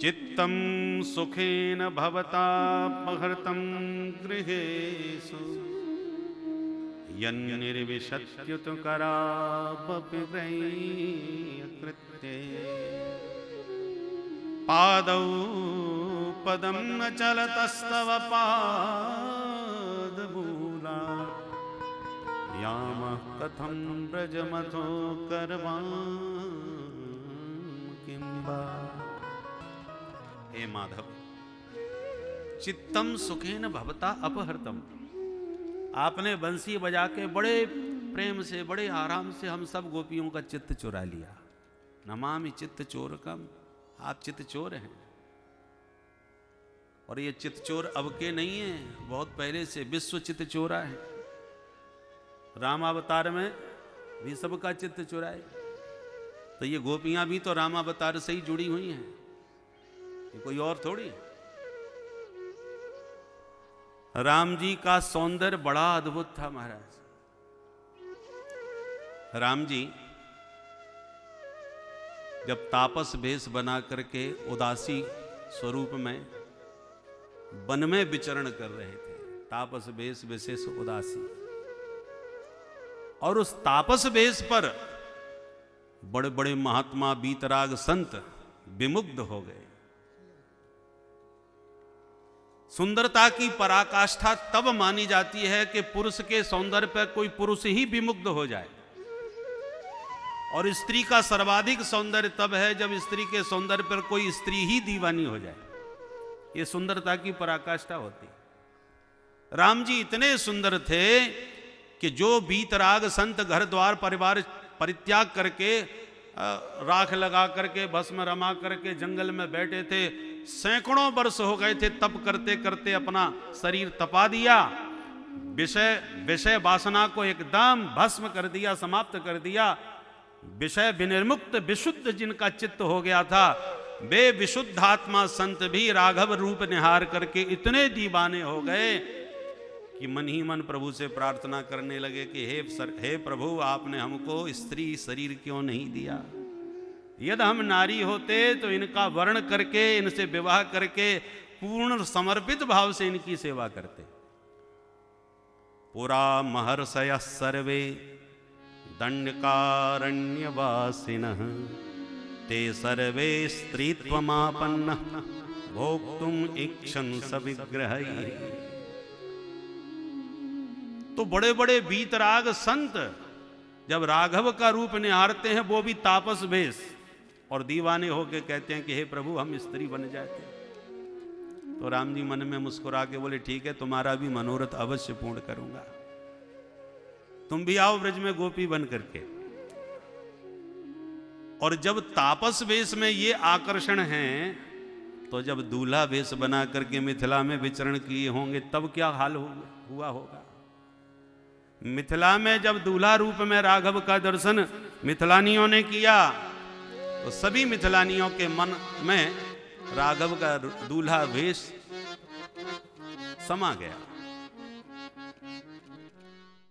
चित्तं सुखेन भवतापहृतं गृहेषु यन्निर्विशत्युतकरावपिकृत्ये पादौ पदं न चलतस्तव पादमूला यामः कथं व्रजमथो करवां किं वा। हे माधव, चित्तम सुखेन भवता अपहृतम, आपने बंसी बजा के बड़े प्रेम से बड़े आराम से हम सब गोपियों का चित्त चुरा लिया। नमामि चित्त चोरकम, आप चित्त चोर हैं। और ये चित्त चोर अब के नहीं है, बहुत पहले से विश्व चित्त चोरा है। रामावतार में भी सबका चित्त चुराए, तो ये गोपियां भी तो रामावतार से ही जुड़ी हुई हैं, ये कोई और थोड़ी है। राम जी का सौंदर्य बड़ा अद्भुत था महाराज। राम जी जब तापस भेष बना करके उदासी स्वरूप में वन में विचरण कर रहे थे, तापस भेष विशेष उदासी, और उस तापस भेष पर बड़े बड़े महात्मा बीतराग संत विमुग्ध हो गए। सुंदरता की पराकाष्ठा तब मानी जाती है कि पुरुष के सौंदर्य पर कोई पुरुष ही विमुग्ध हो जाए, और स्त्री का सर्वाधिक सौंदर्य तब है जब स्त्री के सौंदर्य पर कोई स्त्री ही दीवानी हो जाए। ये सुंदरता की पराकाष्ठा होती। राम जी इतने सुंदर थे कि जो बीतराग संत घर द्वार परिवार परित्याग करके राख लगा करके भस्म रमा करके जंगल में बैठे थे, सैकड़ों वर्ष हो गए थे, तप करते करते अपना शरीर तपा दिया, विषय वासना को एकदम भस्म कर दिया, समाप्त कर दिया। विषय विनिर्मुक्त विशुद्ध जिनका चित्त हो गया था, वे विशुद्धात्मा संत भी राघव रूप निहार करके इतने दीवाने हो गए कि मन ही मन प्रभु से प्रार्थना करने लगे कि हे प्रभु, आपने हमको स्त्री शरीर क्यों नहीं दिया? यदि हम नारी होते तो इनका वर्ण करके, इनसे विवाह करके पूर्ण समर्पित भाव से इनकी सेवा करते। पुरा महर्षय सर्वे दंडकारण्यवासिनः ते सर्वे स्त्रीत्वमापन्नः भोक्तुम इच्छन् सविग्रहैः। तो बड़े बड़े वीतराग संत जब राघव का रूप निहारते हैं, वो भी तापस भेष, और दीवाने होके कहते हैं कि हे प्रभु हम स्त्री बन जाते हैं। तो राम जी मन में मुस्कुरा के बोले, ठीक है, तुम्हारा भी मनोरथ अवश्य पूर्ण करूंगा, तुम भी आओ ब्रज में गोपी बन करके। और जब तापस वेश में ये आकर्षण है, तो जब दूल्हा वेश बना करके मिथिला में विचरण किए होंगे तब क्या हाल हुआ होगा। मिथिला में जब दूल्हा रूप में राघव का दर्शन मिथिलानियों ने किया, तो सभी मिथिलानियों के मन में राघव का दूल्हा वेश समा गया।